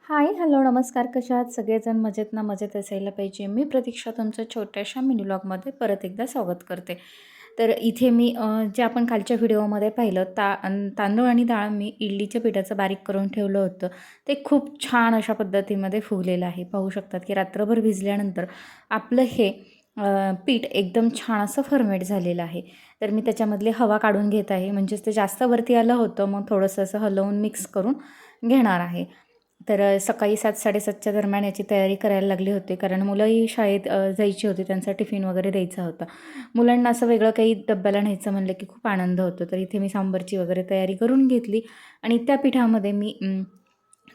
हाय, hello, नमस्कार. कशा आहात सगळेजण? मजेत ना? मजेत असायला पाहिजे. मी प्रतीक्षा तुमचं छोट्याशा मिनी व्लॉगमध्ये परत एकदा स्वागत करते. तर इथे मी जे आपण कालच्या व्हिडिओमध्ये पाहिलं तांदूळ आणि डाळ मी इडलीच्या पिठाचं बारीक करून ठेवलं होतं. ते खूप छान अशा पद्धतीमध्ये फुगलेलं आहे. पाहू शकतात की रात्रभर भिजल्यानंतर आपलं हे पीठ एकदम छान असं फर्मेट झालेलं आहे. तर मी त्याच्यामधली हवा काढून घेत आहे. म्हणजेच ते जास्त वरती आलं होतं. मग थोडंसं असं हलवून मिक्स करून घेणार आहे. तर सकाळी 7:00-7:30च्या दरम्यान याची तयारी करायला लागली होती, कारण मुलंही शाळेत जायची होती, त्यांचा टिफिन वगैरे द्यायचा होता. मुलांना असं वेगळं काही डब्याला न्यायचं म्हणलं की खूप आनंद होतो. तर इथे मी सांबारची वगैरे तयारी करून घेतली आणि त्या पिठामध्ये मी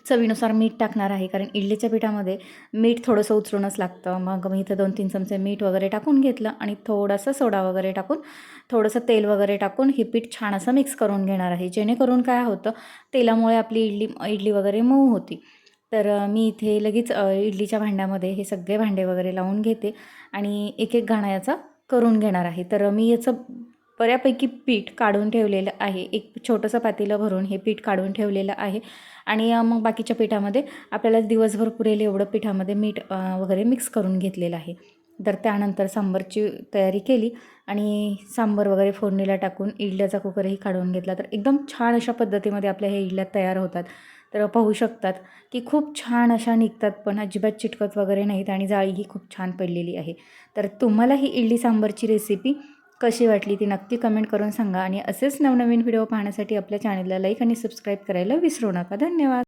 चवीनुसार मीठ टाकणार आहे, कारण इडलीच्या पिठामध्ये मीठ थोडंसं उचलूनच लागतं. मग मी इथं 2-3 चमचे मीठ वगैरे टाकून घेतलं आणि थोडंसं सोडा वगैरे टाकून, थोडंसं तेल वगैरे टाकून हे पीठ छान असं मिक्स करून घेणार आहे. जेणेकरून काय होतं, तेलामुळे आपली इडली वगैरे मऊ होती. तर मी इथे लगेच इडलीच्या भांड्यामध्ये हे सगळे भांडे वगैरे लावून घेते आणि एक घाणा याचा करून घेणार आहे. तर मी याचं बऱ्यापैकी पीठ काढून ठेवलेलं आहे. एक छोटंसं पातेलं भरून हे पीठ काढून ठेवलेलं आहे आणि मग बाकीच्या पिठामध्ये आपल्याला दिवसभर पुरेल एवढं पिठामध्ये मीठ वगैरे मिक्स करून घेतलेलं आहे. तर त्यानंतर सांबारची तयारी केली आणि सांबार वगैरे फोडणीला टाकून इडल्याचा कुकरही काढून घेतला. तर एकदम छान अशा पद्धतीमध्ये आपल्या हे इडल्या तयार होतात. तर पाहू शकतात की खूप छान अशा निघतात, पण अजिबात चिटकत वगैरे नाहीत आणि जाळीही खूप छान पडलेली आहे. तर तुम्हाला ही इडली सांबारची रेसिपी कशी वाटली ती नक्की कमेंट करून सांगा आणि असेच नवनवीन व्हिडिओ पाहण्यासाठी आपल्या चॅनलला लाईक आणि सबस्क्राईब करायला विसरू नका. धन्यवाद.